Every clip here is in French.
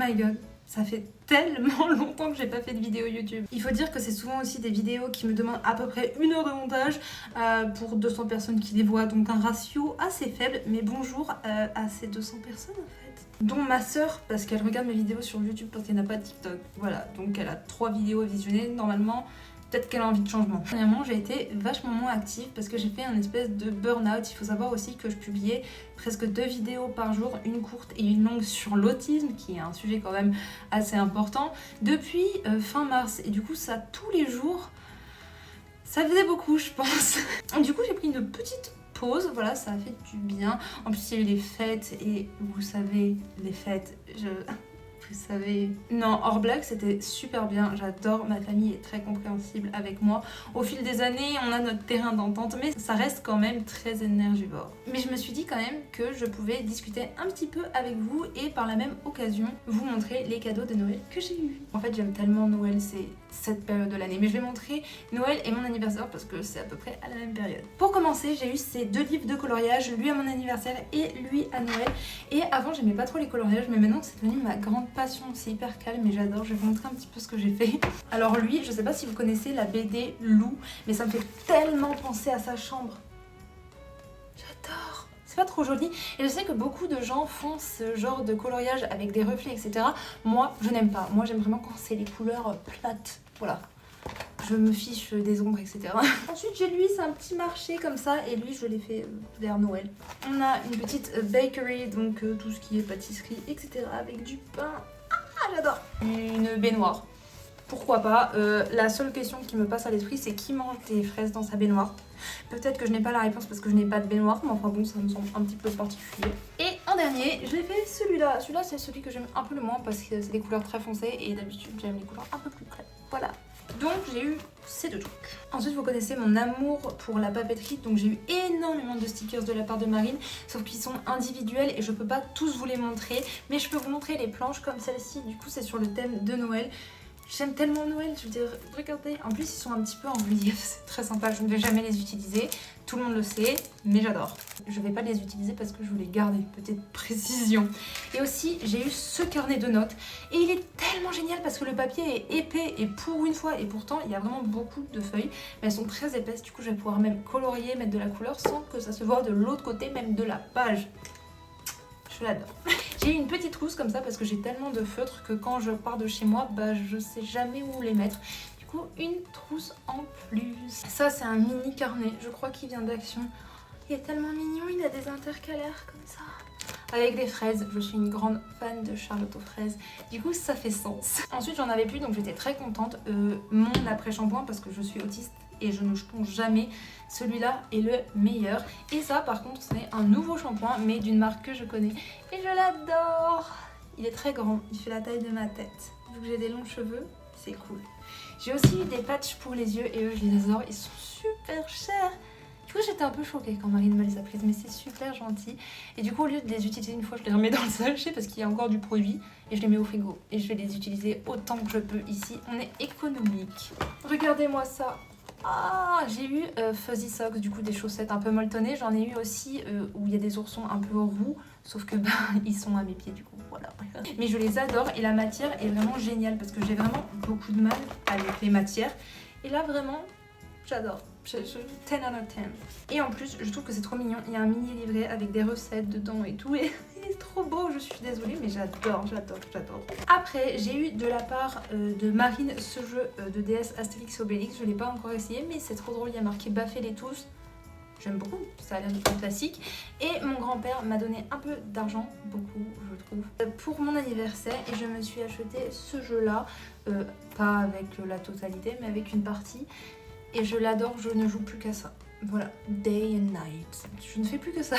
my god, ça fait tellement longtemps que j'ai pas fait de vidéo YouTube. Il faut dire que c'est souvent aussi des vidéos qui me demandent à peu près 1 heure de montage pour 200 personnes qui les voient, donc un ratio assez faible. Mais bonjour à ces 200 personnes en fait. Dont ma sœur, parce qu'elle regarde mes vidéos sur YouTube parce qu'elle n'a pas de TikTok. Voilà, donc elle a 3 vidéos à visionner normalement. Peut-être qu'elle a envie de changement. Dernièrement, j'ai été vachement moins active parce que j'ai fait un espèce de burn-out. Il faut savoir aussi que je publiais presque 2 vidéos par jour, une courte et une longue sur l'autisme, qui est un sujet quand même assez important, depuis fin mars. Et du coup, ça, tous les jours, ça faisait beaucoup, je pense. Du coup, j'ai pris une petite pause. Voilà, ça a fait du bien. En plus, il y a eu les fêtes et vous savez, les fêtes, vous savez... Non, hors blague, c'était super bien. J'adore, ma famille est très compréhensible avec moi. Au fil des années, on a notre terrain d'entente, mais ça reste quand même très énergivore. Mais je me suis dit quand même que je pouvais discuter un petit peu avec vous et par la même occasion, vous montrer les cadeaux de Noël que j'ai eus. En fait, j'aime tellement Noël, c'est cette période de l'année. Mais je vais montrer Noël et mon anniversaire parce que c'est à peu près à la même période. Pour commencer, j'ai eu ces 2 livres de coloriage, lui à mon anniversaire et lui à Noël. Et avant, j'aimais pas trop les coloriages, mais maintenant, c'est devenu ma grande passion. C'est hyper calme et j'adore. Je vais vous montrer un petit peu ce que j'ai fait. Alors lui, je sais pas si vous connaissez la BD Lou, mais ça me fait tellement penser à sa chambre. J'adore. C'est pas trop joli. Et je sais que beaucoup de gens font ce genre de coloriage avec des reflets, etc. Moi, je n'aime pas. Moi, j'aime vraiment quand c'est les couleurs plates. Voilà. Je me fiche des ombres, etc. Ensuite, j'ai lui, c'est un petit marché comme ça. Et lui, je l'ai fait vers Noël. On a une petite bakery, donc tout ce qui est pâtisserie, etc. Avec du pain. Ah, j'adore. Une baignoire. Pourquoi pas. La seule question qui me passe à l'esprit, c'est qui mange des fraises dans sa baignoire. Peut-être que je n'ai pas la réponse parce que je n'ai pas de baignoire, mais enfin bon, ça me semble un petit peu particulier. Et en dernier, j'ai fait celui-là. Celui-là, c'est celui que j'aime un peu le moins parce que c'est des couleurs très foncées et d'habitude, j'aime les couleurs un peu plus claires. Voilà. Donc j'ai eu ces 2 trucs. Ensuite, vous connaissez mon amour pour la papeterie, donc j'ai eu énormément de stickers de la part de Marine, sauf qu'ils sont individuels et je peux pas tous vous les montrer, mais je peux vous montrer les planches comme celle-ci. Du coup, c'est sur le thème de Noël. J'aime tellement Noël, je veux dire, regardez. En plus, ils sont un petit peu en relief, c'est très sympa. Je ne vais jamais les utiliser, tout le monde le sait, mais j'adore. Je ne vais pas les utiliser parce que je veux les garder, petite précision. Et aussi, j'ai eu ce carnet de notes. Et il est tellement génial parce que le papier est épais et pour une fois. Et pourtant, il y a vraiment beaucoup de feuilles, mais elles sont très épaisses. Du coup, je vais pouvoir même colorier, mettre de la couleur sans que ça se voit de l'autre côté, même de la page. Je l'adore. J'ai eu une petite trousse comme ça parce que j'ai tellement de feutres que quand je pars de chez moi, bah je sais jamais où les mettre. Du coup, une trousse en plus. Ça, c'est un mini carnet. Je crois qu'il vient d'Action. Il est tellement mignon, il a des intercalaires comme ça. Avec des fraises. Je suis une grande fan de Charlotte aux fraises. Du coup, ça fait sens. Ensuite, j'en avais plus, donc j'étais très contente. Mon après-shampoing parce que je suis autiste et je ne change jamais. Celui-là est le meilleur. Et ça, par contre, c'est un nouveau shampoing, mais d'une marque que je connais. Et je l'adore. Il est très grand, il fait la taille de ma tête. Vu que j'ai des longs cheveux, c'est cool. J'ai aussi eu des patchs pour les yeux et eux, je les adore. Ils sont super chers. Du coup, j'étais un peu choquée quand Marine me les a prises, mais c'est super gentil. Et du coup, au lieu de les utiliser une fois, je les remets dans le sachet parce qu'il y a encore du produit. Et je les mets au frigo. Et je vais les utiliser autant que je peux ici. On est économique. Regardez-moi ça. Ah, j'ai eu Fuzzy Socks, du coup des chaussettes un peu molletonnées. J'en ai eu aussi où il y a des oursons un peu roux, sauf que bah, ils sont à mes pieds du coup, voilà. Mais je les adore et la matière est vraiment géniale parce que j'ai vraiment beaucoup de mal avec les matières. Et là vraiment, j'adore. 10 out of 10. Et en plus, je trouve que c'est trop mignon. Il y a un mini livret avec des recettes dedans et tout. Et il est trop beau, je suis désolée, mais j'adore, j'adore, j'adore. Après, j'ai eu de la part de Marine ce jeu de DS Astérix Obélix. Je ne l'ai pas encore essayé, mais c'est trop drôle. Il y a marqué Baffez les tous. J'aime beaucoup, ça a l'air d'être un classique. Et mon grand-père m'a donné un peu d'argent, beaucoup je trouve, pour mon anniversaire. Et je me suis acheté ce jeu-là, pas avec la totalité, mais avec une partie. Et je l'adore, je ne joue plus qu'à ça. Voilà, day and night. Je ne fais plus que ça.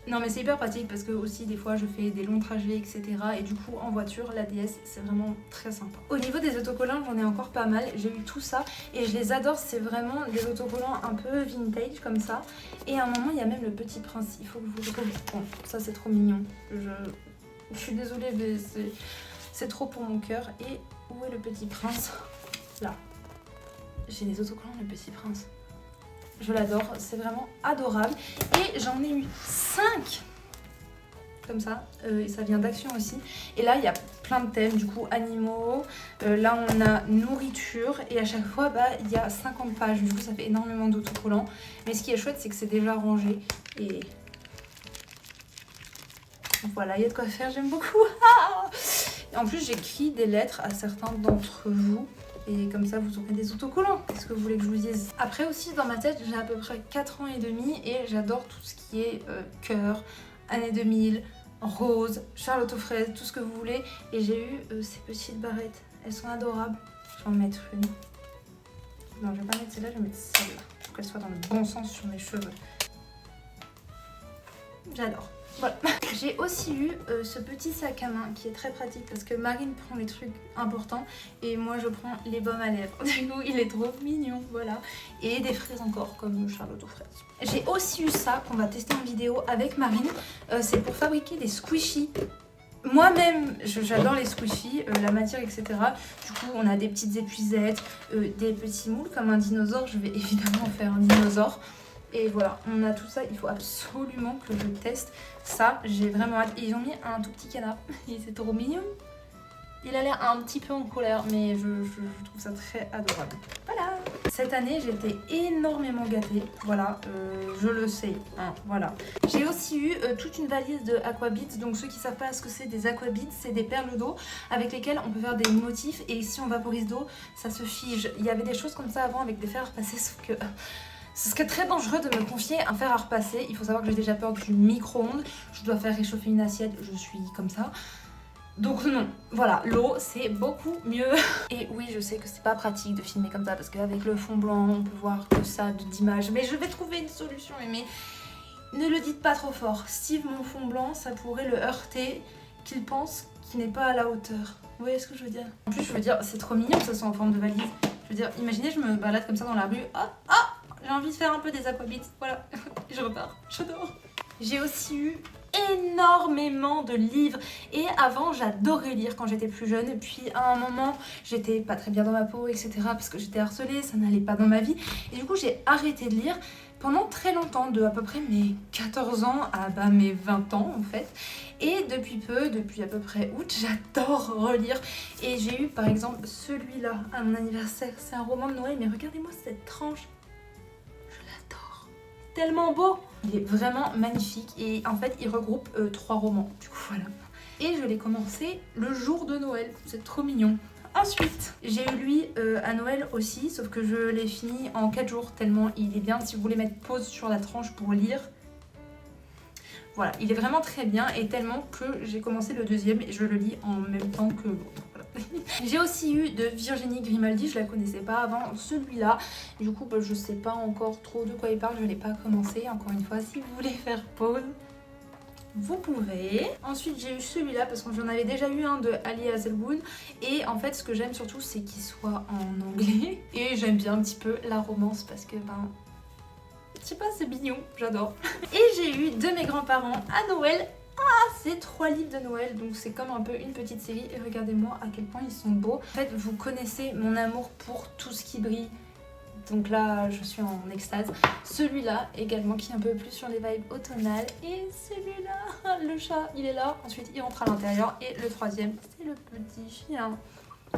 Non mais c'est hyper pratique parce que aussi des fois je fais des longs trajets, etc. Et du coup en voiture, la DS c'est vraiment très sympa. Au niveau des autocollants, j'en ai encore pas mal. J'ai eu tout ça et je les adore. C'est vraiment des autocollants un peu vintage comme ça. Et à un moment il y a même le Petit Prince. Il faut que je vous retrouve. Bon, ça c'est trop mignon. Je suis désolée mais c'est trop pour mon cœur. Et où est le Petit Prince? Là. J'ai des autocollants le Petit Prince. Je l'adore, c'est vraiment adorable. Et j'en ai eu 5. comme ça, et ça vient d'Action aussi. Et là, il y a plein de thèmes, du coup, animaux. Là, on a nourriture, et à chaque fois, bah, il y a 50 pages. Du coup, ça fait énormément d'autocollants. Mais ce qui est chouette, c'est que c'est déjà rangé. Et voilà, il y a de quoi faire, j'aime beaucoup. Et en plus, j'écris des lettres à certains d'entre vous. Et comme ça, vous aurez des autocollants. Qu'est-ce que vous voulez que je vous dise? Après aussi, dans ma tête, j'ai à peu près 4 ans et demi et j'adore tout ce qui est cœur, années 2000, rose, Charlotte aux fraises, tout ce que vous voulez. Et j'ai eu ces petites barrettes. Elles sont adorables. Je vais en mettre une. Non, je vais pas mettre celle-là, je vais mettre celle-là. Pour qu'elle soit dans le bon sens sur mes cheveux. J'adore. Voilà. J'ai aussi eu ce petit sac à main qui est très pratique parce que Marine prend les trucs importants et moi je prends les baumes à lèvres. Du coup il est trop mignon, voilà. Et des fraises encore comme Charlotte aux fraises. J'ai aussi eu ça qu'on va tester en vidéo avec Marine. C'est pour fabriquer des squishies. Moi-même, j'adore les squishies, la matière, etc. Du coup, on a des petites épuisettes, des petits moules comme un dinosaure. Je vais évidemment faire un dinosaure. Et voilà, on a tout ça. Il faut absolument que je teste ça. J'ai vraiment hâte. Et ils ont mis un tout petit canard. Et c'est trop mignon. Il a l'air un petit peu en colère, mais je trouve ça très adorable. Voilà. Cette année, j'étais énormément gâtée. Voilà, je le sais. Hein, voilà. J'ai aussi eu toute une valise de Aquabits. Donc ceux qui ne savent pas ce que c'est des Aquabits, c'est des perles d'eau avec lesquelles on peut faire des motifs. Et si on vaporise d'eau, ça se fige. Il y avait des choses comme ça avant avec des fers à repasser, sauf que... Ce serait très dangereux de me confier un fer à repasser. Il faut savoir que j'ai déjà peur du micro-ondes. Je dois faire réchauffer une assiette, je suis comme ça. Donc non, voilà, l'eau c'est beaucoup mieux. Et oui, je sais que c'est pas pratique de filmer comme ça parce qu'avec le fond blanc, on peut voir que ça d'images. Mais je vais trouver une solution, mais ne le dites pas trop fort. Steve, mon fond blanc, ça pourrait le heurter, qu'il pense qu'il n'est pas à la hauteur. Vous voyez ce que je veux dire? En plus, je veux dire, c'est trop mignon que ça soit en forme de valise. Je veux dire, imaginez, je me balade comme ça dans la rue. J'ai envie de faire un peu des aquabits, voilà, je repars, j'adore. J'ai aussi eu énormément de livres et avant j'adorais lire quand j'étais plus jeune, puis à un moment j'étais pas très bien dans ma peau, etc. parce que j'étais harcelée, ça n'allait pas dans ma vie et du coup j'ai arrêté de lire pendant très longtemps, de à peu près mes 14 ans à mes 20 ans en fait. Et depuis à peu près août, j'adore relire. Et j'ai eu par exemple celui-là à mon anniversaire, c'est un roman de Noël, mais regardez-moi cette tranche. Tellement beau. Il est vraiment magnifique et en fait il regroupe 3 romans, du coup voilà. Et je l'ai commencé le jour de Noël, c'est trop mignon. Ensuite, j'ai eu lui à Noël aussi, sauf que je l'ai fini en 4 jours tellement il est bien. Si vous voulez mettre pause sur la tranche pour lire, voilà, il est vraiment très bien et tellement que j'ai commencé le deuxième et je le lis en même temps que l'autre. Voilà. J'ai aussi eu de Virginie Grimaldi, je la connaissais pas avant, celui-là. Du coup, bah, je sais pas encore trop de quoi il parle, je l'ai pas commencé. Encore une fois, si vous voulez faire pause, vous pouvez. Ensuite, j'ai eu celui-là parce que j'en avais déjà eu un de Ali Hazelwood. Et en fait, ce que j'aime surtout, c'est qu'il soit en anglais. Et j'aime bien un petit peu la romance parce que, ben... je sais pas, c'est mignon, j'adore. Et j'ai eu de mes grands-parents à Noël. C'est 3 livres de Noël, donc c'est comme un peu une petite série. Et regardez-moi à quel point ils sont beaux. En fait, vous connaissez mon amour pour tout ce qui brille. Donc là, je suis en extase. Celui-là également qui est un peu plus sur les vibes automnales. Et celui-là, le chat, il est là. Ensuite, il rentre à l'intérieur. Et le troisième, c'est le petit chien.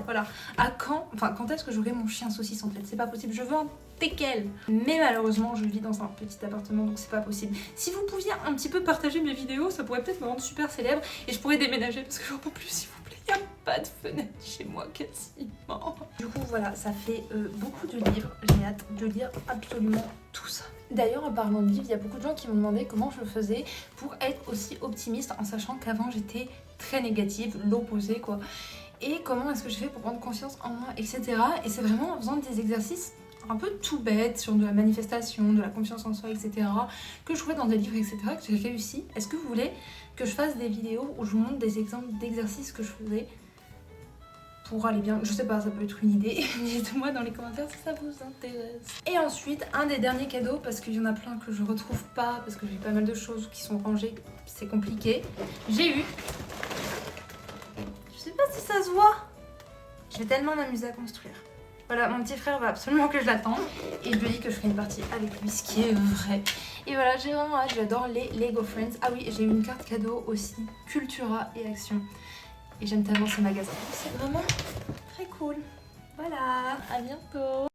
Voilà. À quand, enfin, quand est-ce que j'aurai mon chien saucisse en fait? C'est pas possible. Je veux un teckel. Mais malheureusement, je vis dans un petit appartement, donc c'est pas possible. Si vous pouviez un petit peu partager mes vidéos, ça pourrait peut-être me rendre super célèbre et je pourrais déménager parce que j'en peux plus, s'il vous plaît. Il n'y a pas de fenêtre chez moi quasiment. Du coup, voilà, ça fait beaucoup de livres. J'ai hâte de lire absolument tout ça. D'ailleurs, en parlant de livres, il y a beaucoup de gens qui m'ont demandé comment je faisais pour être aussi optimiste en sachant qu'avant j'étais très négative, l'opposé quoi. Et comment est-ce que je fais pour prendre confiance en moi, etc. Et c'est vraiment en faisant des exercices un peu tout bêtes sur de la manifestation, de la confiance en soi, etc. que je trouvais dans des livres, etc. que j'ai réussi. Est-ce que vous voulez que je fasse des vidéos où je vous montre des exemples d'exercices que je faisais pour aller bien? Je sais pas, ça peut être une idée. Dites-moi dans les commentaires si ça vous intéresse. Et ensuite, un des derniers cadeaux, parce qu'il y en a plein que je retrouve pas, parce que j'ai pas mal de choses qui sont rangées, c'est compliqué. J'ai eu... je sais pas si ça se voit. Je vais tellement m'amuser à construire. Voilà, mon petit frère va absolument que je l'attende et je lui dis que je ferai une partie avec lui, ce qui est vrai. Et voilà, j'ai vraiment hâte, j'adore les Lego Friends. Ah oui, j'ai eu une carte cadeau aussi, Cultura et Action. Et j'aime tellement ce magasin, c'est vraiment très cool. Voilà, à bientôt.